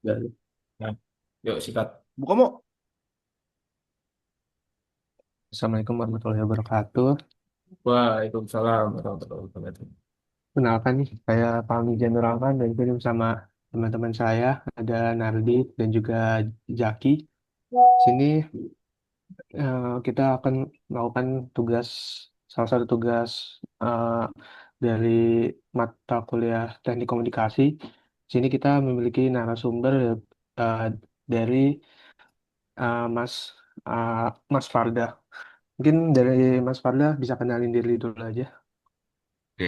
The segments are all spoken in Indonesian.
Dari. Nah, yuk sikat. Bu kamu. Assalamualaikum warahmatullahi wabarakatuh. Waalaikumsalam warahmatullahi wabarakatuh. Kenalkan nih, saya Fahmi Zanurahman dan ini bersama teman-teman saya ada Nardi dan juga Jaki. Sini kita akan melakukan tugas salah satu tugas eh, dari mata kuliah Teknik Komunikasi. Sini kita memiliki narasumber eh, dari Mas eh, Mas Farda. Mungkin dari Mas Farda bisa kenalin diri dulu aja. Oke,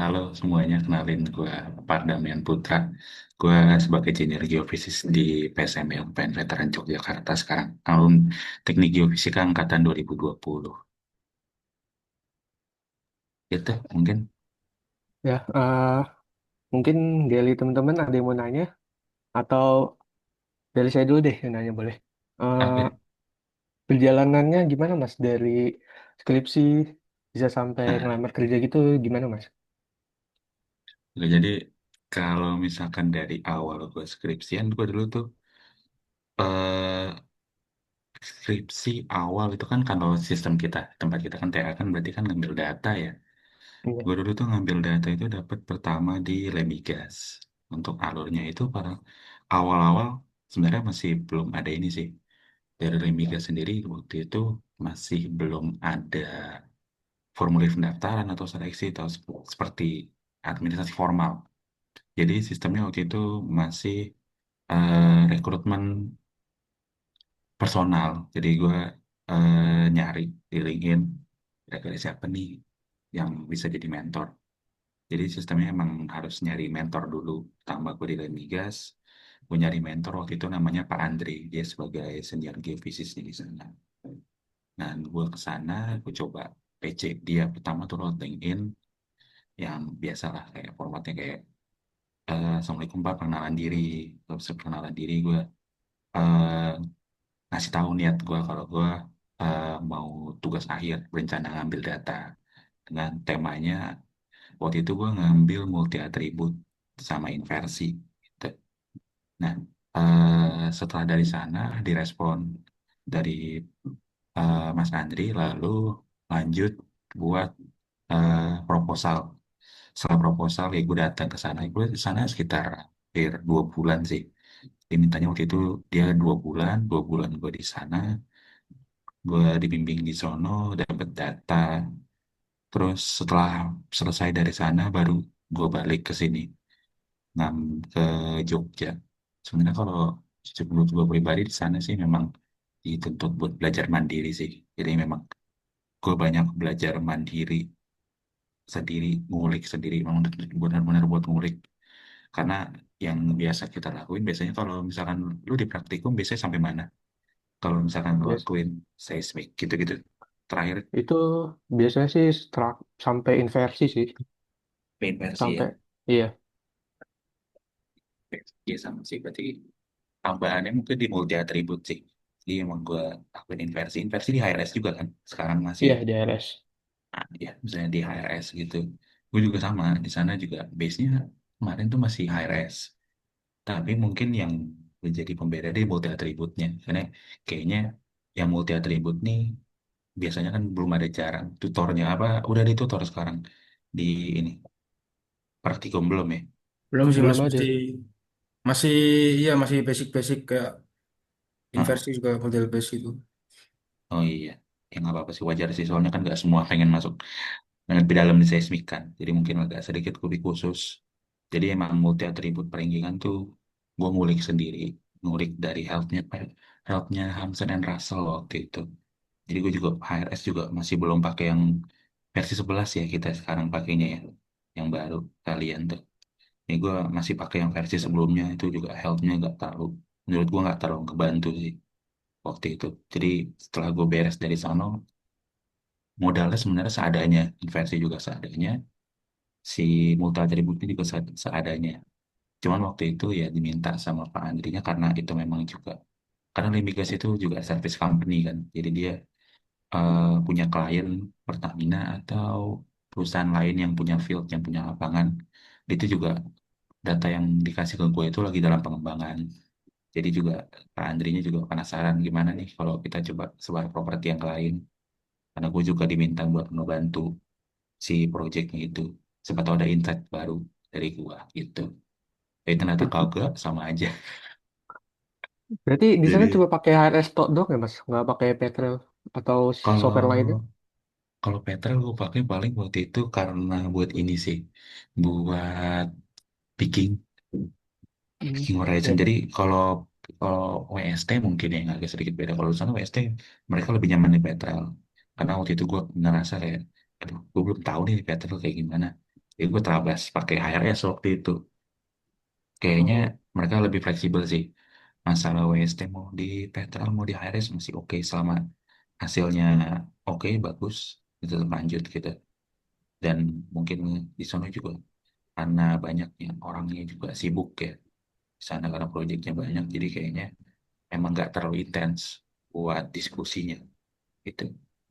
halo semuanya. Kenalin gue Pardamian Putra. Gue sebagai Engineer Geofisis di PSMI UPN Veteran Yogyakarta sekarang. Tahun Teknik Geofisika Angkatan 2020. Gitu, mungkin. Ya, mungkin dari teman-teman ada yang mau nanya atau dari saya dulu deh yang nanya boleh. Eh, Oke. Perjalanannya gimana Mas dari skripsi bisa sampai Nah, ngelamar kerja gitu gimana Mas? jadi kalau misalkan dari awal gue skripsian, gue dulu tuh eh skripsi awal itu kan kalau sistem kita, tempat kita kan TA kan berarti kan ngambil data ya. Iya, Gue dulu tuh ngambil data itu dapat pertama di Lemigas. Untuk alurnya itu pada awal-awal sebenarnya masih belum ada ini sih. Dari Lemigas sendiri waktu itu masih belum ada formulir pendaftaran atau seleksi atau seperti administrasi formal. Jadi sistemnya waktu itu masih rekrutmen personal. Jadi gue nyari di LinkedIn kira-kira siapa nih yang bisa jadi mentor. Jadi sistemnya emang harus nyari mentor dulu. Tambah gue di Lemigas, gue nyari mentor waktu itu namanya Pak Andri. Dia sebagai senior geofisisnya di sana. Nah, gue ke sana, gue coba PC dia pertama tuh lewat LinkedIn yang biasalah kayak formatnya kayak Assalamualaikum Pak, perkenalan diri. Terus perkenalan diri gue eh, ngasih tahu niat gue kalau gue mau tugas akhir berencana ngambil data dengan temanya waktu itu gue ngambil multi atribut sama inversi gitu. Nah, setelah dari sana direspon dari Mas Andri, lalu lanjut buat proposal. Setelah proposal, ya gue datang ke sana. Gue di sana sekitar hampir 2 bulan sih. Dia mintanya waktu itu dia 2 bulan, 2 bulan gue di sana, gue dibimbing di sono, dapet data. Terus setelah selesai dari sana, baru gue balik ke sini. ngam ke Jogja. Sebenarnya kalau menurut gue pribadi di sana sih memang dituntut buat belajar mandiri sih. Jadi memang gue banyak belajar mandiri sendiri, ngulik sendiri, memang benar-benar buat ngulik. Karena yang biasa kita lakuin biasanya kalau misalkan lu di praktikum biasanya sampai mana? Kalau misalkan lu yes. lakuin seismik gitu-gitu. Terakhir Itu biasanya sih sampai inversi sih, inversi ya. sampai iya. Ya sama sih, berarti tambahannya mungkin di multi atribut sih. Jadi emang gue lakuin inversi. Inversi di HRS juga kan. Sekarang masih Iya di RS. ya misalnya di HRS gitu. Gue juga sama. Di sana juga base-nya kemarin tuh masih HRS. Tapi mungkin yang menjadi pembeda di multi atributnya. Karena kayaknya yang multi atribut nih biasanya kan belum ada jarang. Tutornya apa? Udah ditutor sekarang di ini. Praktikum belum ya? Belum sih Belum mas, ada. masih iya masih basic-basic kayak Heeh. inversi juga model base itu. Oh iya. Ya nggak apa-apa sih, wajar sih. Soalnya kan nggak semua pengen masuk lebih dalam di seismik kan. Jadi mungkin agak sedikit lebih khusus. Jadi emang multi atribut peringkingan tuh gue ngulik sendiri. Ngulik dari health-nya Hansen and Russell waktu itu. Jadi gue juga HRS juga masih belum pakai yang versi 11 ya kita sekarang pakainya ya. Yang baru kalian tuh. Ini gue masih pakai yang versi sebelumnya itu juga health-nya nggak terlalu, menurut gue nggak terlalu kebantu sih waktu itu. Jadi setelah gue beres dari sana, modalnya sebenarnya seadanya, inversi juga seadanya, si multi atributnya juga seadanya. Cuman waktu itu ya diminta sama Pak Andrinya karena itu memang juga karena Limbigas itu juga service company kan, jadi dia punya klien Pertamina atau perusahaan lain yang punya field, yang punya lapangan. Itu juga data yang dikasih ke gue itu lagi dalam pengembangan. Jadi juga Pak Andrinya juga penasaran gimana nih kalau kita coba sebar properti yang lain. Karena gue juga diminta buat ngebantu si projectnya itu. Siapa tahu ada insight baru dari gua gitu. Tapi ternyata kagak sama aja. Berarti di sana Jadi cuma pakai HRS doang ya Mas? Nggak pakai Petrel atau kalau software lainnya? kalau Petrel gue pakai paling waktu itu karena buat ini sih, buat picking. Hmm. King Horizon. Ya. Jadi kalau kalau WST mungkin yang agak sedikit beda. Kalau di sana WST mereka lebih nyaman di Petrel. Karena waktu itu gue ngerasa kayak, aduh, gue belum tahu nih di Petrel kayak gimana. Jadi gue terabas pakai HRS waktu itu. Kayaknya Oh. mereka lebih fleksibel sih. Masalah WST mau di Petrel mau di HRS masih oke selama hasilnya oke bagus itu tetap lanjut gitu. Dan mungkin di sana juga karena banyaknya orangnya juga sibuk ya di sana karena proyeknya banyak jadi kayaknya emang nggak terlalu intens buat diskusinya itu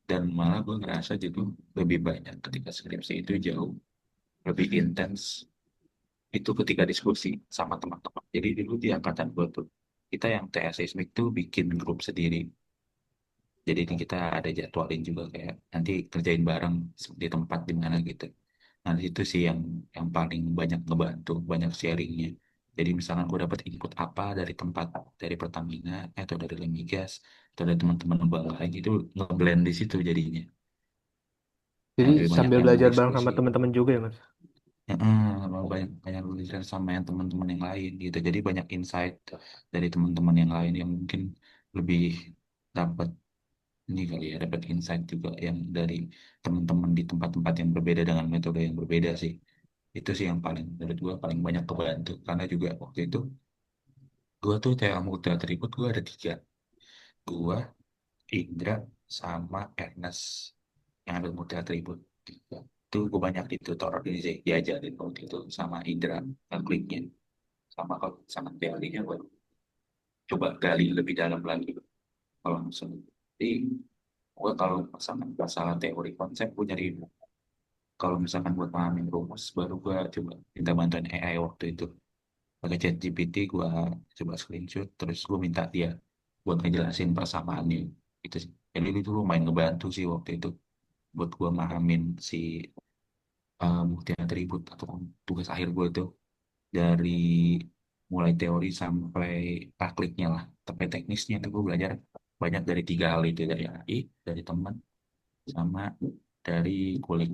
dan malah gue ngerasa juga lebih banyak ketika skripsi itu jauh lebih intens itu ketika diskusi sama teman-teman jadi dulu di angkatan gue tuh kita yang TS seismik tuh bikin grup sendiri jadi ini kita ada jadwalin juga kayak nanti kerjain bareng di tempat di mana gitu nah itu sih yang paling banyak ngebantu banyak sharingnya jadi misalkan gue dapat input apa dari tempat dari Pertamina atau dari Lemigas atau dari teman-teman bank lain itu ngeblend di situ jadinya yang Jadi lebih banyak sambil yang belajar bareng diskusi sama teman-teman juga ya Mas? ya, banyak banyak belajar sama yang teman-teman yang lain gitu jadi banyak insight dari teman-teman yang lain yang mungkin lebih dapat ini kali ya dapat insight juga yang dari teman-teman di tempat-tempat yang berbeda dengan metode yang berbeda sih itu sih yang paling menurut gua paling banyak kebantu karena juga waktu itu gua tuh kayak multi atribut gua ada tiga gua Indra sama Ernest yang ambil multi atribut tiga itu gua banyak di tutor ini sih diajarin waktu itu sama Indra ngekliknya sama kalau sama teorinya gua coba gali lebih dalam lagi kalau misalnya jadi gua kalau masalah teori konsep gua nyari kalau misalkan buat pahamin rumus baru gua coba minta bantuan AI waktu itu pakai chat GPT gua coba screenshot terus gua minta dia buat ngejelasin persamaannya itu sih. Jadi itu lumayan ngebantu sih waktu itu buat gua mahamin si multi atribut atau tugas akhir gua itu dari mulai teori sampai prakliknya lah sampai teknisnya itu gua belajar banyak dari tiga hal itu dari AI dari teman sama dari kulik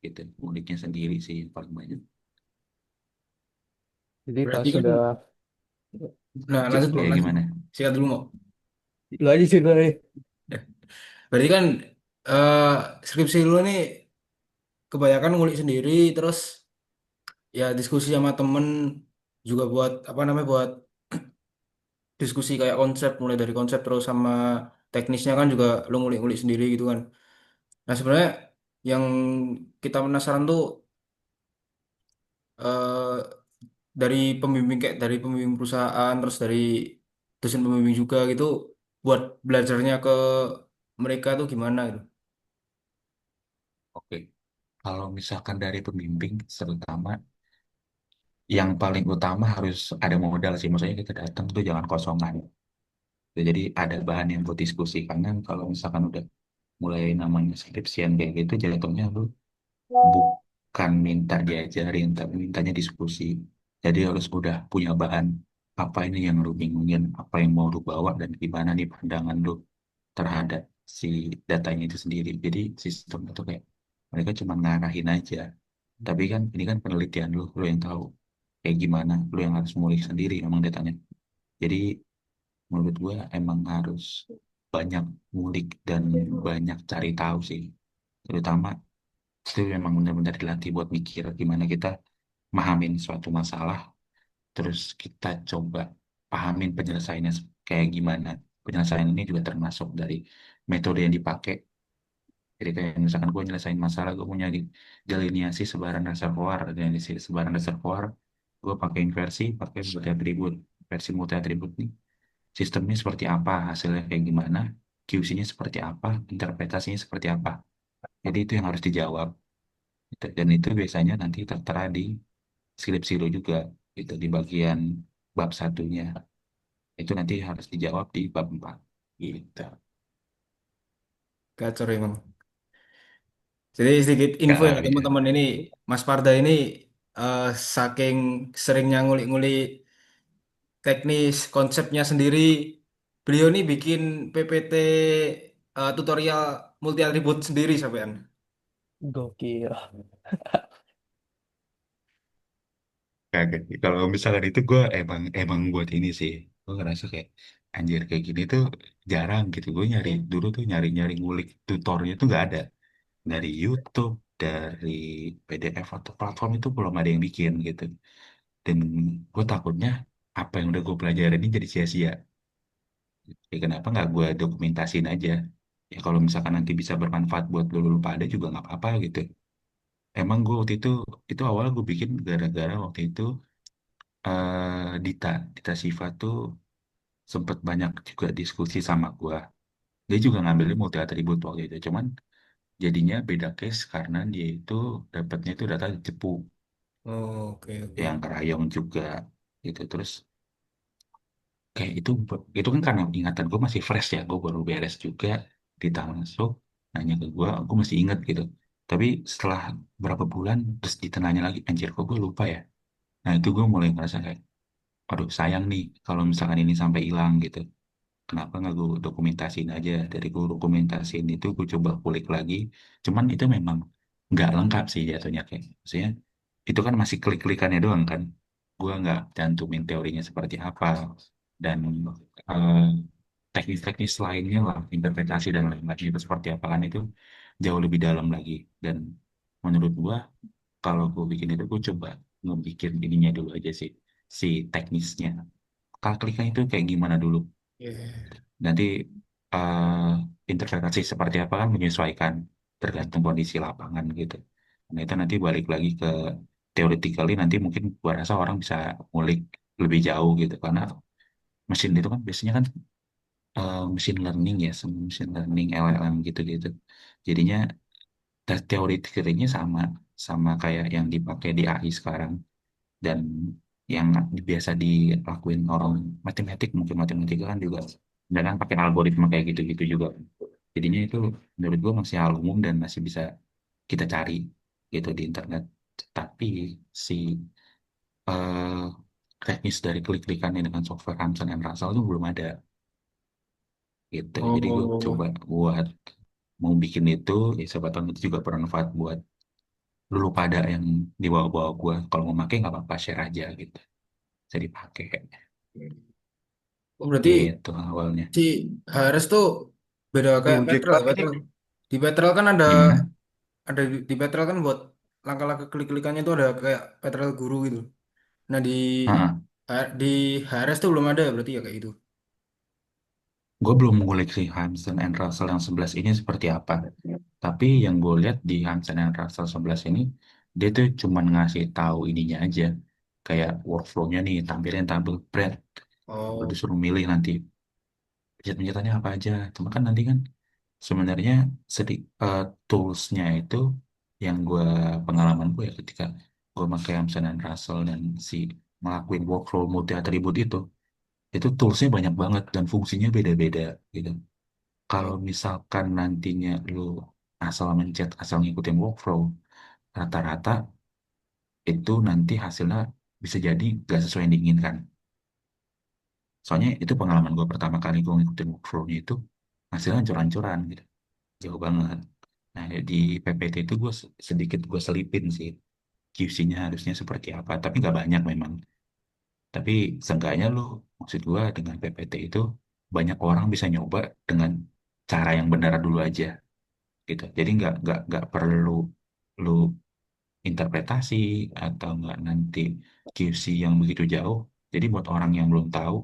gitu kuliknya sendiri sih yang paling banyak. Jadi pas Berarti kan, sudah nah lanjut mau Ya lanjut. gimana? Sikat dulu mau. lu aja sih lu nih. Berarti kan eh skripsi lu nih kebanyakan ngulik sendiri, terus ya diskusi sama temen juga buat apa namanya buat diskusi kayak konsep mulai dari konsep terus sama teknisnya kan juga lu ngulik-ngulik sendiri gitu kan. Nah sebenarnya yang kita penasaran tuh eh, dari pembimbing kayak dari pembimbing perusahaan terus dari dosen pembimbing juga gitu buat belajarnya ke mereka tuh gimana gitu. Oke. Kalau misalkan dari pembimbing, terutama yang paling utama harus ada modal sih. Maksudnya kita datang tuh jangan kosongan. Jadi ada bahan yang buat diskusi. Karena kalau misalkan udah mulai namanya skripsian kayak gitu, jatuhnya lu bukan minta diajarin, tapi mintanya diskusi. Jadi harus udah punya bahan. Apa ini yang lu bingungin, apa yang mau lu bawa, dan gimana nih pandangan lu terhadap si datanya itu sendiri. Jadi sistem itu kayak mereka cuma ngarahin aja. Tapi kan ini kan penelitian lu yang tahu kayak gimana, lu yang harus ngulik sendiri emang datanya. Jadi menurut gua emang harus banyak ngulik dan banyak cari tahu sih. Terutama itu memang benar-benar dilatih buat mikir gimana kita mahamin suatu masalah, terus kita coba pahamin penyelesaiannya kayak gimana. Penyelesaian ini juga termasuk dari metode yang dipakai jadi kayak misalkan gue nyelesain masalah, gue punya delineasi sebaran reservoir, delineasi sebaran reservoir, gue pakai inversi, pakai multi atribut, versi multi atribut nih. Sistemnya seperti apa, hasilnya kayak gimana, QC-nya seperti apa, interpretasinya seperti apa. Jadi itu yang harus dijawab. Dan itu biasanya nanti tertera di skripsi lo juga, itu di bagian bab satunya. Itu nanti harus dijawab di bab 4. Gitu. Gacor emang. Jadi sedikit info ya Kali ya. teman-teman ini, Mas Parda ini eh, saking seringnya ngulik-ngulik teknis konsepnya sendiri, beliau ini bikin PPT tutorial multi atribut sendiri sampean. Gokil. Kagak. Kalau misalkan itu gue emang emang buat ini sih. Gue ngerasa kayak anjir kayak gini tuh jarang gitu. Gue nyari dulu tuh nyari-nyari ngulik tutornya tuh nggak ada. Dari YouTube, dari PDF atau platform itu belum ada yang bikin gitu. Dan gue takutnya apa yang udah gue pelajarin ini jadi sia-sia. Ya kenapa nggak gue dokumentasiin aja? Ya kalau misalkan nanti bisa bermanfaat buat lu pada juga nggak apa-apa gitu. Emang gue waktu itu awal gue bikin gara-gara waktu itu Dita Siva tuh sempet banyak juga diskusi sama gue. Dia juga ngambilnya multi atribut waktu itu. Cuman jadinya beda case karena dia itu dapatnya itu data cepu Oh, oke oke. yang kerayong juga gitu. Terus kayak itu kan karena ingatan gue masih fresh ya. Gue baru beres juga Dita masuk nanya ke gue masih inget gitu. Tapi setelah berapa bulan terus ditanya lagi, anjir kok gue lupa ya. Nah itu gue mulai ngerasa kayak, aduh sayang nih kalau misalkan ini sampai hilang gitu. Kenapa nggak gue dokumentasiin aja? Dari gue dokumentasiin itu gue coba kulik lagi. Cuman itu memang nggak lengkap sih jatuhnya kayak. Maksudnya itu kan masih klik-klikannya doang kan. Gue nggak cantumin teorinya seperti apa. Dan eh, teknis-teknis lainnya lah, interpretasi dan lain-lain itu seperti apa kan itu jauh lebih dalam lagi. Dan menurut gue kalau gue bikin itu gue coba ngebikin ininya dulu aja sih. Si teknisnya. Kalau kliknya itu kayak gimana dulu Iya. nanti eh, interpretasi seperti apa kan menyesuaikan tergantung kondisi lapangan gitu. Nah itu nanti balik lagi ke theoretically nanti mungkin gua rasa orang bisa ngulik lebih jauh gitu karena mesin itu kan biasanya kan machine learning ya, sama machine learning LLM gitu-gitu. Jadinya teori-teorinya sama sama kayak yang dipakai di AI sekarang dan yang biasa dilakuin orang matematik mungkin matematika kan juga dan kan pakai algoritma kayak gitu-gitu juga jadinya itu menurut gua masih hal umum dan masih bisa kita cari gitu di internet tapi si eh, teknis dari klik-klikannya dengan software Hanson and Russell itu belum ada gitu jadi gue Oh, coba buat mau bikin itu ya siapa tahu itu juga bermanfaat buat lulu pada yang di bawah-bawah gua kalau mau pakai nggak apa-apa share aja gitu bisa dipakai oh, berarti gitu awalnya. si HRS tuh beda kayak Gojek Petrol ya. lagi nih. Petrol. Di Petrol kan Gimana? ada di Petrol kan buat langkah-langkah klik-klikannya itu ada kayak Petrol Guru gitu. Nah Heeh. di HRS tuh belum ada berarti ya kayak gitu. Gue belum mengulik si Hansen and Russell yang 11 ini seperti apa. Tapi yang gue lihat di Hansen and Russell 11 ini, dia tuh cuman ngasih tahu ininya aja. Kayak workflow-nya nih, tampilin tabel bread. Lu Oh, disuruh milih nanti pencet-pencetannya apa aja. Cuma kan nanti kan sebenarnya tools-nya itu yang gue pengalaman gue ya ketika gue pakai Hansen and Russell dan si ngelakuin workflow multi atribut itu toolsnya banyak banget dan fungsinya beda-beda gitu. Kalau misalkan nantinya lu asal mencet, asal ngikutin workflow, rata-rata itu nanti hasilnya bisa jadi gak sesuai yang diinginkan. Soalnya itu pengalaman gue pertama kali gue ngikutin workflow-nya itu hasilnya hancur-hancuran gitu. Jauh banget. Nah, di PPT itu gue sedikit gue selipin sih. QC-nya harusnya seperti apa, tapi nggak banyak memang. Tapi seenggaknya lu, maksud gue dengan PPT itu banyak orang bisa nyoba dengan cara yang benar dulu aja gitu. Jadi nggak perlu lu interpretasi atau nggak nanti QC yang begitu jauh. Jadi buat orang yang belum tahu,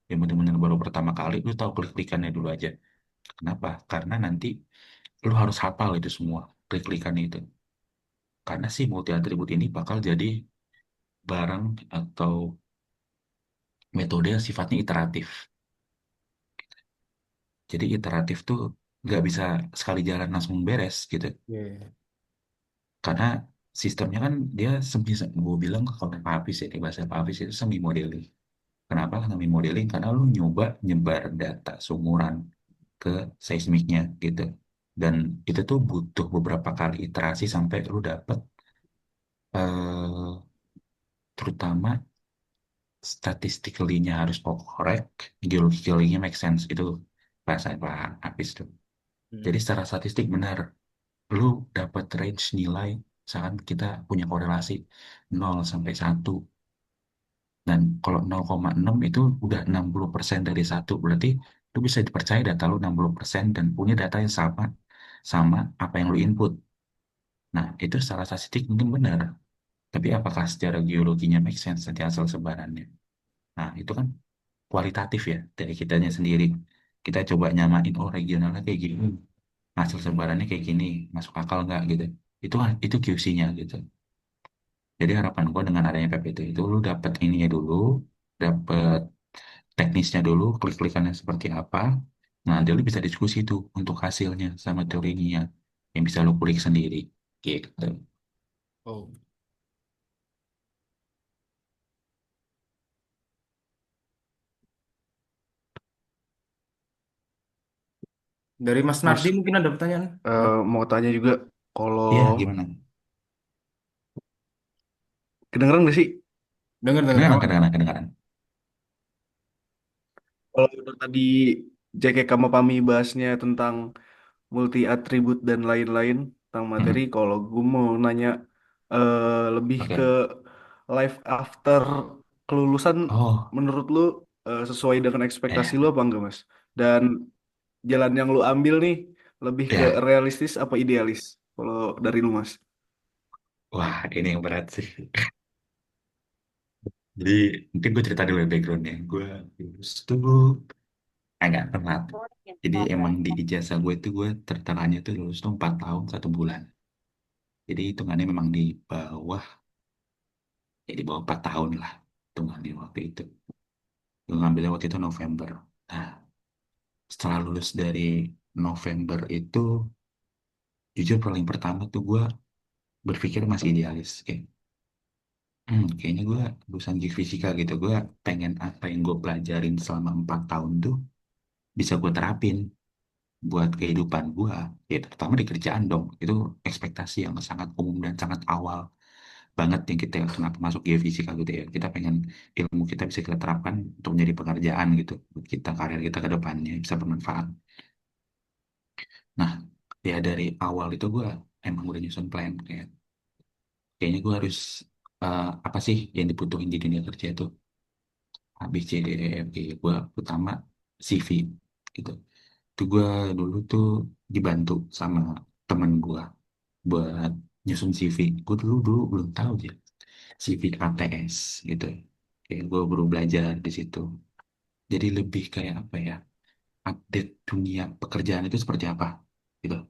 yang benar-benar baru pertama kali, lu tahu klik-klikannya dulu aja. Kenapa? Karena nanti lu harus hafal itu semua, klik-klikannya itu. Karena si multi atribut ini bakal jadi barang atau metode yang sifatnya iteratif. Jadi iteratif tuh nggak bisa sekali jalan langsung beres gitu. iya. Karena sistemnya kan dia semi, gue bilang kalau Pak Hafiz ya, di bahasa Pak Hafiz itu semi modeling. Kenapa namanya modeling? Karena lu nyoba nyebar data sumuran ke seismiknya gitu. Dan itu tuh butuh beberapa kali iterasi sampai lu dapet eh terutama statistically-nya harus correct, geologically-nya make sense. Itu bahasa Pak Apis tuh. Jadi Hmm. secara statistik benar, lu dapat range nilai, misalkan kita punya korelasi 0 sampai 1. Dan kalau 0,6 itu udah 60% dari satu. Berarti lu bisa dipercaya data lu 60% dan punya data yang sama sama apa yang lu input. Nah, itu secara statistik mungkin benar. Tapi apakah secara geologinya make sense nanti hasil sebarannya? Nah, itu kan kualitatif ya dari kitanya sendiri. Kita coba nyamain, oh regionalnya kayak gini, hasil sebarannya kayak gini, masuk akal nggak gitu. Itu QC-nya gitu. Jadi harapan gua dengan adanya PPT itu lu dapat ininya dulu, dapat teknisnya dulu, klik-klikannya seperti apa. Nah, nanti lu bisa diskusi tuh untuk hasilnya sama teorinya yang bisa lu kulik sendiri. Gitu. Oh, dari Mas Nardi Mas, mungkin ada pertanyaan? mau tanya juga, kalau Iya, gimana? kedengeran nggak sih? Dengar dengar Kedengaran, aman. kedengaran, kedengaran. Kalau udah tadi Jake sama Pami bahasnya tentang multi atribut dan lain-lain tentang materi, Mm-mm. kalau gue mau nanya lebih ke Oke. life after kelulusan, Oh, menurut lu sesuai dengan ekspektasi ya. lu apa enggak, Mas? Dan jalan yang lu ambil nih lebih ke Ya. realistis apa idealis? Kalau dari lu, Mas? Wah, ini yang berat sih. Jadi, mungkin gue cerita dulu ya backgroundnya. Gue lulus tuh agak telat. Jadi, emang di ijazah gue tuh gue tertelanya tuh lulus tuh 4 tahun 1 bulan. Jadi, hitungannya memang di bawah, ya di bawah 4 tahun lah. Hitungannya waktu itu. Gue ngambilnya waktu itu November. Nah, setelah lulus dari November itu, jujur paling pertama tuh gue berpikir masih idealis. Kayaknya gue lulusan geofisika gitu. Gue pengen apa yang gue pelajarin selama 4 tahun tuh bisa gue terapin buat kehidupan gue. Ya terutama di kerjaan dong. Itu ekspektasi yang sangat umum dan sangat awal banget yang kita kenapa masuk geofisika gitu ya. Kita pengen ilmu kita bisa kita terapkan untuk menjadi pekerjaan gitu. Buat kita karir kita ke depannya bisa bermanfaat. Nah, ya dari awal itu gue emang udah nyusun plan kayaknya gue harus apa sih yang dibutuhin di dunia kerja itu A, B, C, D, E, F, G. Gue pertama CV gitu. Itu gue dulu tuh dibantu sama temen gue buat nyusun CV. Gue dulu dulu belum tahu ya CV KTS gitu. Kayak gue baru belajar di situ. Jadi lebih kayak apa ya? Update dunia pekerjaan itu seperti apa gitu.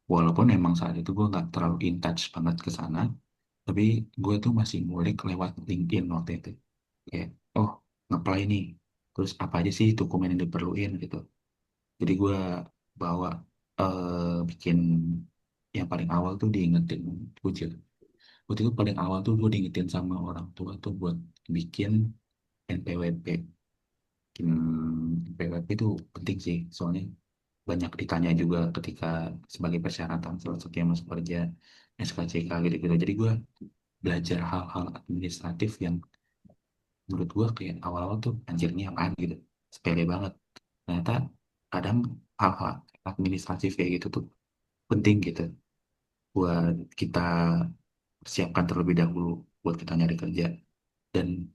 Walaupun emang saat itu gue nggak terlalu in touch banget ke sana, tapi gue tuh masih ngulik lewat LinkedIn waktu itu. Kayak, oh, nge-apply nih. Terus apa aja sih dokumen yang diperluin gitu. Jadi gue bawa bikin yang paling awal tuh diingetin Kucil. Waktu itu paling awal tuh gue diingetin sama orang tua tuh buat bikin NPWP. Bikin NPWP itu penting sih, soalnya banyak ditanya juga ketika sebagai persyaratan salah satu yang masuk kerja SKCK gitu-gitu. Jadi gue belajar hal-hal administratif yang menurut gue kayak awal-awal tuh anjirnya apaan gitu. Sepele banget. Ternyata kadang hal-hal administratif kayak gitu tuh penting gitu buat kita persiapkan terlebih dahulu buat kita nyari kerja. Dan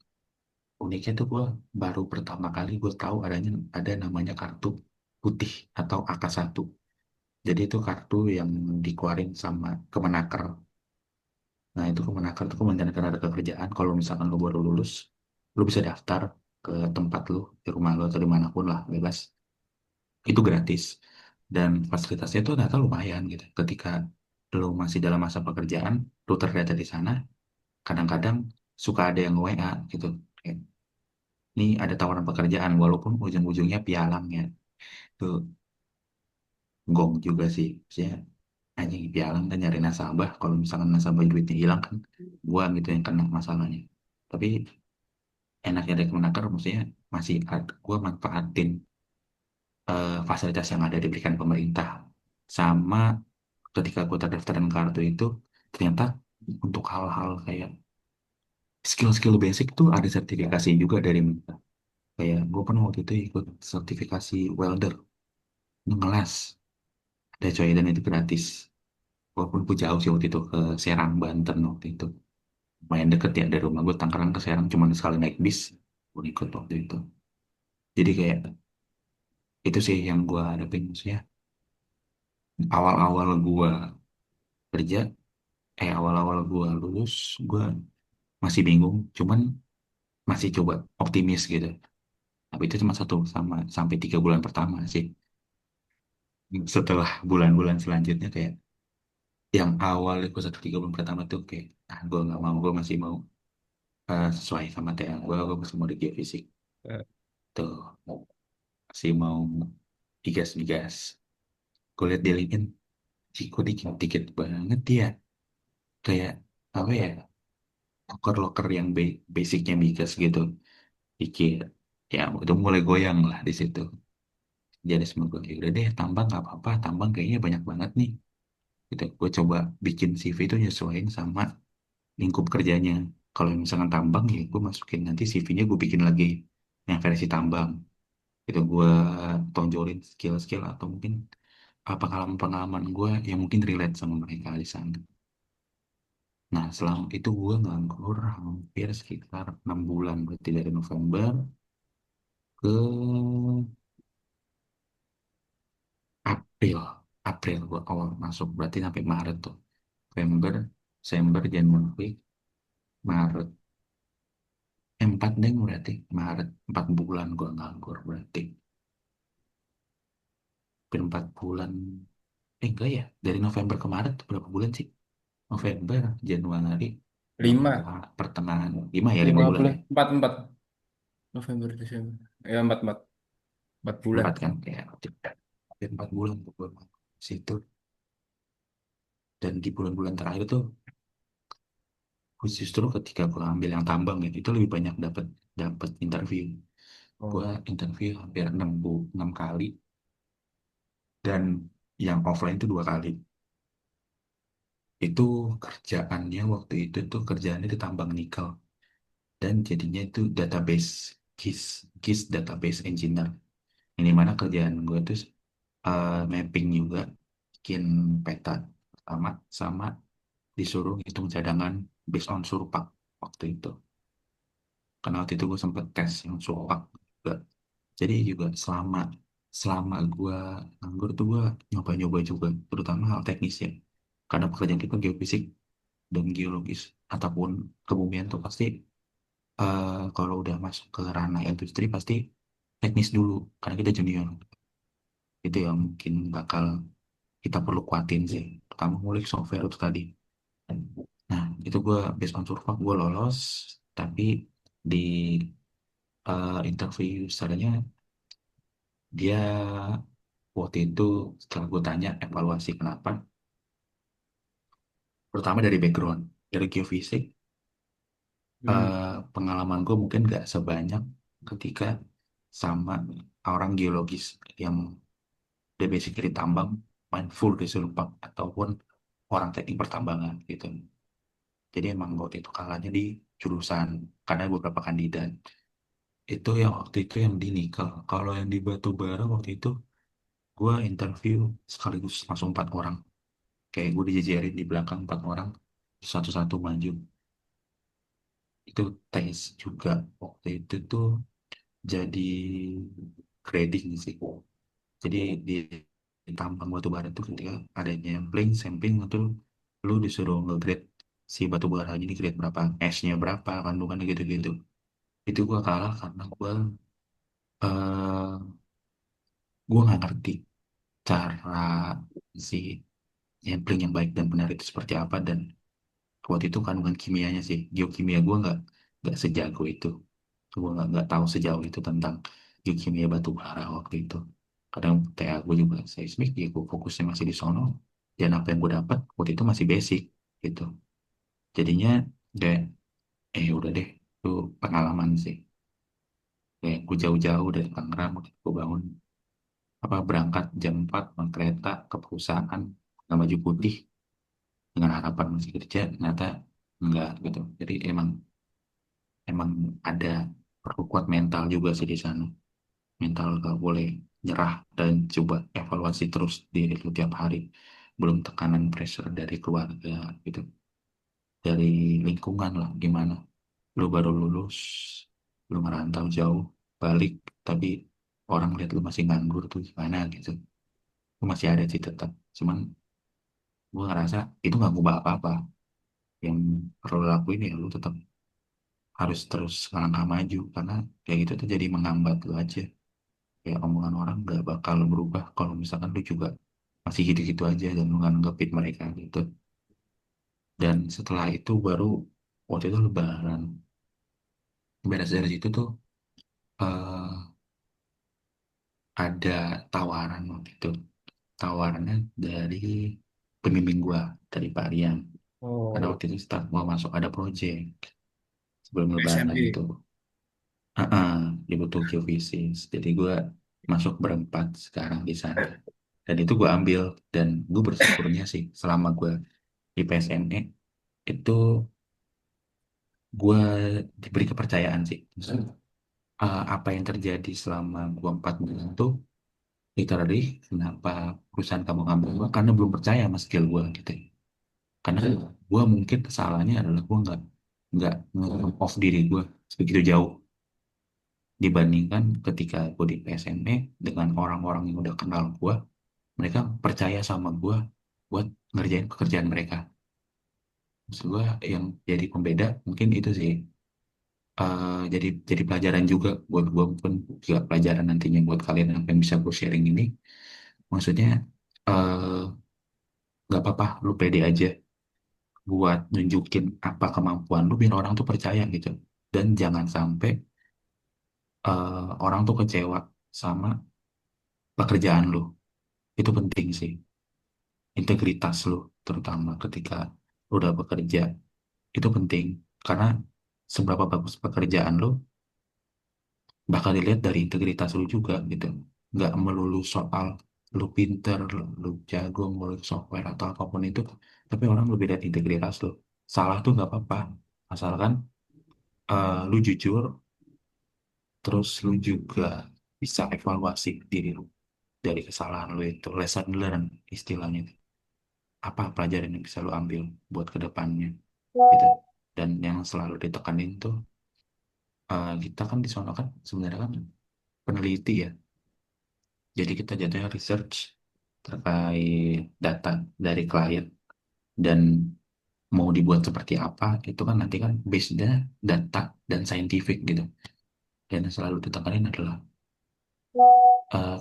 uniknya tuh gue baru pertama kali gue tahu ada namanya kartu putih atau AK1. Jadi itu kartu yang dikeluarin sama Kemenaker. Nah itu Kemenaker itu Kementerian Ketenagakerjaan. Kalau misalkan lo baru lulus, lo bisa daftar ke tempat lo, di rumah lo atau dimanapun lah, bebas. Itu gratis. Dan fasilitasnya itu ternyata lumayan gitu. Ketika lo masih dalam masa pekerjaan, lo terdata di sana, kadang-kadang suka ada yang WA gitu. Kayak, ini ada tawaran pekerjaan, walaupun ujung-ujungnya pialang ya. Itu gong juga sih. Maksudnya, anjing pialang dan nyari nasabah. Kalau misalkan nasabah duitnya hilang kan, gua gitu yang kena masalahnya. Tapi enaknya dari Kemenaker maksudnya gue manfaatin fasilitas yang ada diberikan pemerintah. Sama ketika gue terdaftaran kartu itu, ternyata untuk hal-hal kayak skill-skill basic tuh ada sertifikasi juga dari mereka. Kayak gue pernah waktu itu ikut sertifikasi welder, ngelas, ada coy, dan itu gratis. Walaupun gue jauh sih waktu itu ke Serang, Banten waktu itu. Lumayan deket ya dari rumah gue, Tangerang ke Serang, cuma sekali naik bis, gue ikut waktu itu. Jadi kayak itu sih yang gue hadapin, maksudnya awal-awal gue kerja, awal-awal gue lulus, gue masih bingung, cuman masih coba optimis gitu. Tapi itu cuma satu sama sampai 3 bulan pertama sih. Setelah bulan-bulan selanjutnya kayak yang awal itu 1 3 bulan pertama tuh kayak gue nggak mau, gue masih mau sesuai sama TA gue masih mau di geofisik tuh, masih mau digas-digas. Gue liat di LinkedIn, Ciko dikit-dikit banget ya, kayak apa ya, loker-loker yang basicnya migas gitu, dikit. Ya udah mulai goyang lah di situ. Jadi semua gue, "Ya udah deh tambang nggak apa-apa, tambang kayaknya banyak banget nih." Gitu, gue coba bikin CV itu nyesuaiin sama lingkup kerjanya. Kalau misalkan tambang ya gue masukin nanti CV-nya, gue bikin lagi yang versi tambang. Itu gue tonjolin skill-skill atau mungkin pengalaman-pengalaman gue yang mungkin relate sama mereka di sana. Nah, selama itu gue nganggur hampir sekitar 6 bulan, berarti dari November ke April. April gue awal masuk, berarti sampai Maret tuh. November, Desember, Januari, Maret. 4 deh berarti. Maret, 4 bulan gue nganggur berarti. Hampir 4 bulan. Enggak ya, dari November ke Maret tuh berapa bulan sih? November, Januari, Lima, pertengahan. 5 ya, 5 lima bulan bulan, ya. empat November Desember, ya empat bulan. 4 kan, kayak hampir 4 bulan tuh gue situ. Dan di bulan-bulan terakhir tuh, gue justru ketika gue ambil yang tambang gitu, itu lebih banyak dapat dapat interview. Gue Oh, interview hampir 6 kali, dan yang offline itu 2 kali. Itu kerjaannya waktu itu tuh kerjaannya di tambang nikel, dan jadinya itu database KISS, KISS database engineer. Ini mana kerjaan gue tuh mapping juga, bikin peta pertama, sama disuruh hitung cadangan based on surpak waktu itu. Karena waktu itu gue sempet tes yang surpak juga. Jadi juga selama selama gue nganggur tuh gue nyoba-nyoba juga, terutama hal teknis ya. Karena pekerjaan kita geofisik dan geologis ataupun kebumian tuh pasti kalau udah masuk ke ranah industri pasti teknis dulu, karena kita junior. Itu yang mungkin bakal kita perlu kuatin sih. Pertama ngulik software itu tadi. Nah, itu gue based on survei gue lolos, tapi di interview setelahnya dia waktu itu setelah gue tanya evaluasi kenapa, pertama dari background, dari geofisik, hmm. pengalaman gue mungkin gak sebanyak ketika sama orang geologis yang dia basically tambang, main full di Sulpak, ataupun orang teknik pertambangan gitu. Jadi emang waktu itu kalahnya di jurusan, karena beberapa kandidat. Itu yang waktu itu yang di nikel. Kalau yang di batu bara waktu itu, gue interview sekaligus langsung 4 orang. Kayak gue dijejerin di belakang 4 orang, satu-satu maju. Itu tes juga waktu itu tuh jadi grading sih. Jadi di tambang batu bara tuh ketika adanya sampling itu lu disuruh nge-grade si batu bara ini grade berapa, S-nya berapa, kandungannya gitu-gitu. Itu gua kalah karena eh gua nggak ngerti cara si sampling yang baik dan benar itu seperti apa, dan waktu itu kandungan kimianya sih, geokimia gua nggak sejago itu. Gua nggak tahu sejauh itu tentang geokimia batu bara waktu itu. Kadang TA gue juga seismik, ya gue fokusnya masih di sono, dan apa yang gue dapat waktu itu masih basic gitu. Jadinya deh, udah deh, itu pengalaman sih. Kayak gue jauh-jauh dari Tangerang, gue bangun apa berangkat jam 4 naik kereta ke perusahaan nggak baju putih dengan harapan masih kerja, ternyata enggak gitu. Jadi emang emang ada perlu kuat mental juga sih di sana. Mental gak boleh nyerah dan coba evaluasi terus diri lu tiap hari. Belum tekanan pressure dari keluarga gitu, dari lingkungan lah gimana. Lu baru lulus, lu ngerantau jauh, balik, tapi orang lihat lu masih nganggur tuh gimana gitu. Lu masih ada sih tetap. Cuman gue ngerasa itu nggak ngubah apa-apa. Yang perlu lu lakuin ya lu tetap harus terus melangkah maju karena kayak gitu tuh jadi menghambat lu aja. Kayak omongan orang nggak bakal berubah kalau misalkan lu juga masih gitu-gitu aja dan lu nggak nanggepin mereka gitu. Dan setelah itu baru waktu itu lebaran. Beres dari situ tuh eh, ada tawaran waktu itu. Tawarannya dari pembimbing gua, dari Pak Rian. Karena Oh, waktu itu start mau masuk ada project sebelum lebaran SMB. itu. Dibutuh geofisis. Jadi gue masuk berempat sekarang di sana. Dan itu gue ambil. Dan gue bersyukurnya sih selama gue di PSME itu gue diberi kepercayaan sih. Maksudnya, apa yang terjadi selama gue 4 bulan tuh literally kenapa perusahaan kamu ngambil gue karena belum percaya sama skill gue gitu. Karena gue mungkin kesalahannya adalah gue nggak nge-off diri gue sebegitu jauh dibandingkan ketika gue di PSME dengan orang-orang yang udah kenal gue, mereka percaya sama gue buat ngerjain pekerjaan mereka. Maksud gue yang jadi pembeda mungkin itu sih. Jadi pelajaran juga buat gue pun juga pelajaran nantinya buat kalian apa yang bisa gue sharing ini. Maksudnya eh, nggak apa-apa, lu pede aja buat nunjukin apa kemampuan lu biar orang tuh percaya gitu. Dan jangan sampai orang tuh kecewa sama pekerjaan lu. Itu penting sih. Integritas lu terutama ketika lu udah bekerja itu penting karena seberapa bagus pekerjaan lu bakal dilihat dari integritas lu juga gitu, nggak melulu soal lu pinter, lu jago ngulik software atau apapun itu, tapi orang lebih lihat integritas lu. Salah tuh nggak apa-apa asalkan lu jujur, terus lu juga bisa evaluasi diri lu dari kesalahan lu itu, lesson learn istilahnya itu. Apa pelajaran yang bisa lu ambil buat kedepannya gitu. Dan yang selalu ditekanin tuh kita kan di sana kan sebenarnya kan peneliti ya, jadi kita jatuhnya research terkait data dari klien dan mau dibuat seperti apa itu kan nanti kan base-nya data dan scientific gitu. Dan yang selalu ditekanin adalah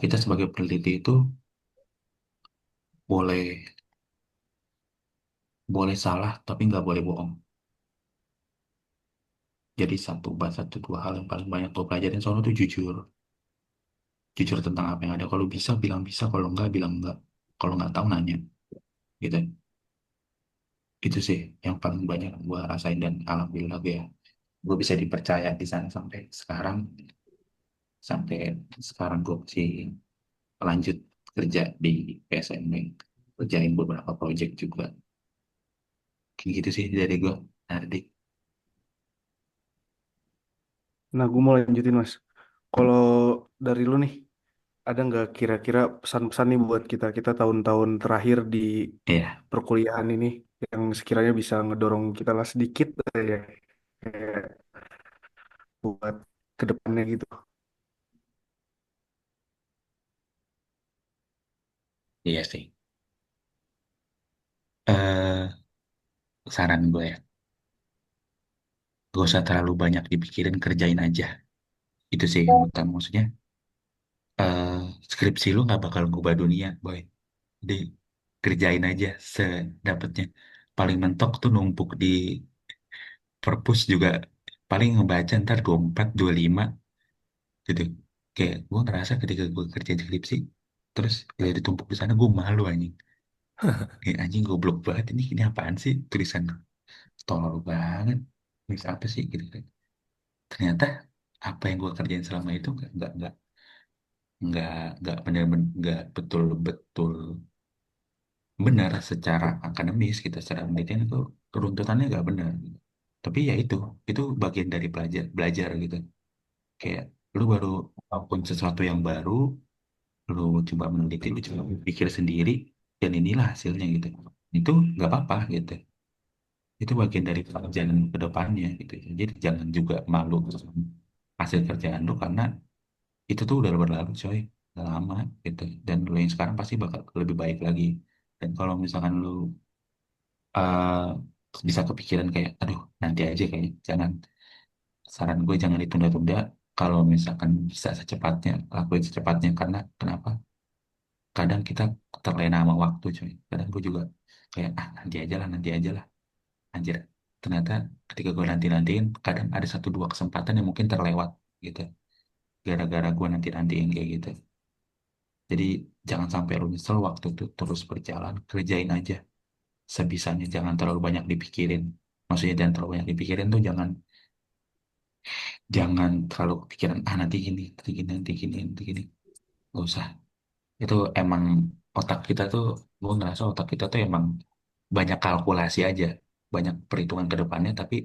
kita sebagai peneliti itu boleh boleh salah tapi nggak boleh bohong. Jadi satu dua hal yang paling banyak gue pelajarin soalnya tuh jujur. Jujur tentang apa yang ada. Kalau bisa bilang bisa, kalau enggak bilang enggak. Kalau nggak tahu nanya, gitu. Itu sih yang paling banyak gue rasain dan alhamdulillah gue bisa dipercaya di sana sampai sekarang gue masih lanjut kerja di PSM, kerjain beberapa project juga. Kayak gitu sih dari gue, Nardi. Nah, gue mau lanjutin Mas. Kalau dari lu nih, ada nggak kira-kira pesan-pesan nih buat kita kita tahun-tahun terakhir di Iya, perkuliahan ini yang sekiranya bisa ngedorong kita lah sedikit ya kayak buat kedepannya gitu. iya sih. eh Saran gue ya, gak usah terlalu banyak dipikirin, kerjain aja. Itu sih yang utama. Maksudnya eh skripsi lu nggak bakal ngubah dunia, boy. Jadi kerjain aja sedapatnya. Paling mentok tuh numpuk di perpus juga paling ngebaca ntar 24 25 gitu. Kayak gue ngerasa ketika gue kerja di skripsi terus ya ditumpuk di sana gue malu anjing. Kayak anjing goblok banget ini apaan sih tulisan tolol banget. Tulis apa sih gitu kan. Ternyata apa yang gue kerjain selama itu nggak benar-benar nggak betul-betul benar secara akademis, kita secara penelitian itu runtutannya nggak benar gitu. Tapi ya itu bagian dari belajar belajar gitu. Kayak lu baru melakukan sesuatu yang baru, lu coba meneliti, lu coba pikir sendiri, dan inilah hasilnya gitu. Itu nggak apa-apa gitu. Itu bagian dari pekerjaan ke depannya gitu. Jadi jangan juga malu hasil kerjaan lu, karena itu tuh udah berlalu coy, udah lama gitu. Dan lu yang sekarang pasti bakal lebih baik lagi. Dan kalau misalkan lu eh, bisa kepikiran kayak aduh nanti aja, kayak jangan, saran gue jangan ditunda-tunda. Kalau misalkan bisa secepatnya lakuin secepatnya, karena kenapa, kadang kita terlena sama waktu coy. Kadang gue juga kayak nanti aja lah, anjir, ternyata ketika gue nanti-nantiin kadang ada satu dua kesempatan yang mungkin terlewat gitu, gara-gara gue nanti-nantiin kayak gitu. Jadi jangan sampai lu nyesel, waktu itu terus berjalan, kerjain aja sebisanya, jangan terlalu banyak dipikirin. Maksudnya jangan terlalu banyak dipikirin tuh, jangan jangan terlalu kepikiran nanti gini, nanti gini, nanti gini, nanti gini. Gak usah. Itu emang otak kita tuh, gue ngerasa otak kita tuh emang banyak kalkulasi aja, banyak perhitungan ke depannya, tapi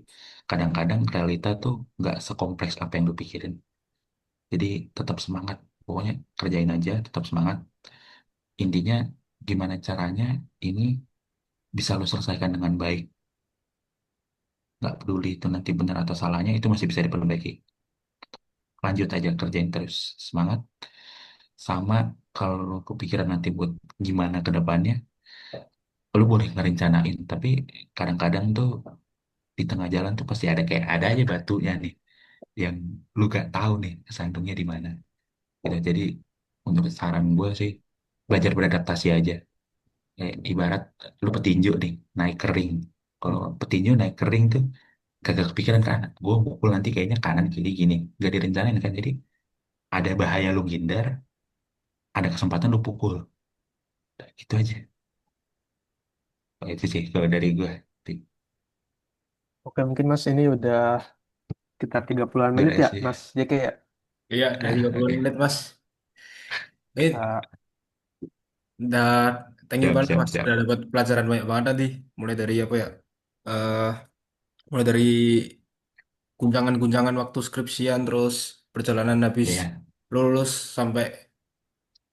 kadang-kadang realita tuh nggak sekompleks apa yang lu pikirin. Jadi tetap semangat, pokoknya kerjain aja, tetap semangat. Intinya gimana caranya ini bisa lu selesaikan dengan baik. Nggak peduli itu nanti benar atau salahnya, itu masih bisa diperbaiki. Lanjut aja, kerjain terus, semangat. Sama kalau lu kepikiran nanti buat gimana ke depannya, lu boleh ngerencanain, tapi kadang-kadang tuh di tengah jalan tuh pasti ada aja batunya nih yang lu gak tahu nih kesandungnya di mana gitu. Jadi menurut saran gue sih, belajar beradaptasi aja. Kayak ibarat lu petinju nih naik kering, kalau petinju naik kering tuh kagak kepikiran kan, gue pukul nanti kayaknya kanan kiri gini, gak direncanain kan. Jadi ada bahaya lu ngindar, ada kesempatan lu pukul. Nah, gitu aja. Oh, itu sih kalau dari gue. Oke, mungkin Mas ini udah sekitar 30-an menit Udah ya, sih. Mas JK ya. Iya, dari 30 Oke. menit Mas. Ini Uh, udah thank you Siap, banget siap, Mas. siap. Udah dapat pelajaran banyak banget tadi. Mulai dari apa ya? eh Mulai dari guncangan-guncangan waktu skripsian, terus perjalanan habis Iya, lulus sampai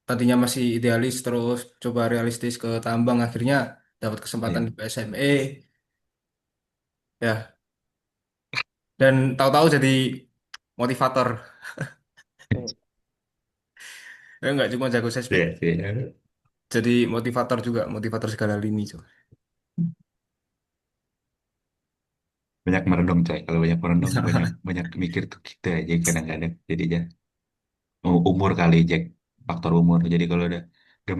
tadinya masih idealis, terus coba realistis ke tambang, akhirnya dapat kesempatan di iya. SME ya, dan tahu-tahu jadi motivator. Nggak cuma jago sesbid, Iya, iya. jadi motivator juga, motivator segala lini coba. Banyak merenung coy. Kalau banyak merenung, banyak banyak mikir tuh kita aja kadang-kadang. Jadinya umur kali Jack, faktor umur. Jadi kalau udah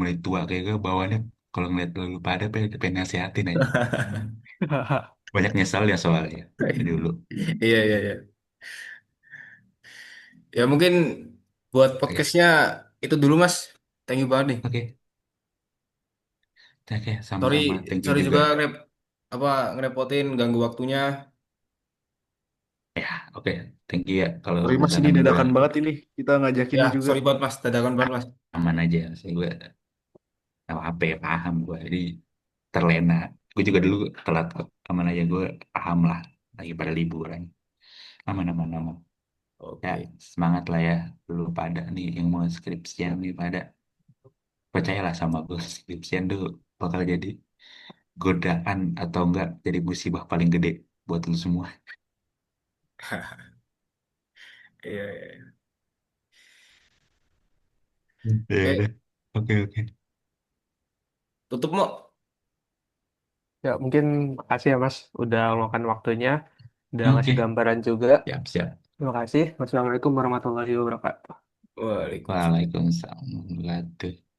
mulai tua kayak gue bawaannya, kalau ngeliat lu pada pengen nasihatin aja. Banyak nyesal ya soalnya dulu. Iya, iya, iya. Ya mungkin buat Oke, podcastnya itu dulu Mas. Thank you banget nih. oke, oke, Sorry, sama-sama. Thank you sorry juga. juga apa ngerepotin, ganggu waktunya. Ya, oke. Thank you ya. Kalau Sorry Mas, ini misalkan gue dadakan banget ini. Kita ngajakinnya Ya, juga. sorry banget Mas, dadakan banget Mas. aman aja, sih gue tahu apa ya, paham gue. Jadi terlena. Gue juga dulu telat kok. Aman aja, gue paham lah. Lagi pada liburan. Aman, aman, aman. Ya, Oke. semangat lah ya. Lu pada nih yang mau skripsian nih pada. Percayalah sama gue, skripsian tuh bakal jadi godaan atau enggak jadi musibah paling gede buat lu semua. Iya, iya, iya. Ya Oke, udah. Oke, oke. tutup mau. ya mungkin makasih ya Mas udah meluangkan waktunya, udah ngasih Oke. gambaran juga. Siap, siap. Terima kasih. Wassalamualaikum warahmatullahi wabarakatuh. Waalaikumsalam. Waalaikumsalam warahmatullahi wabarakatuh.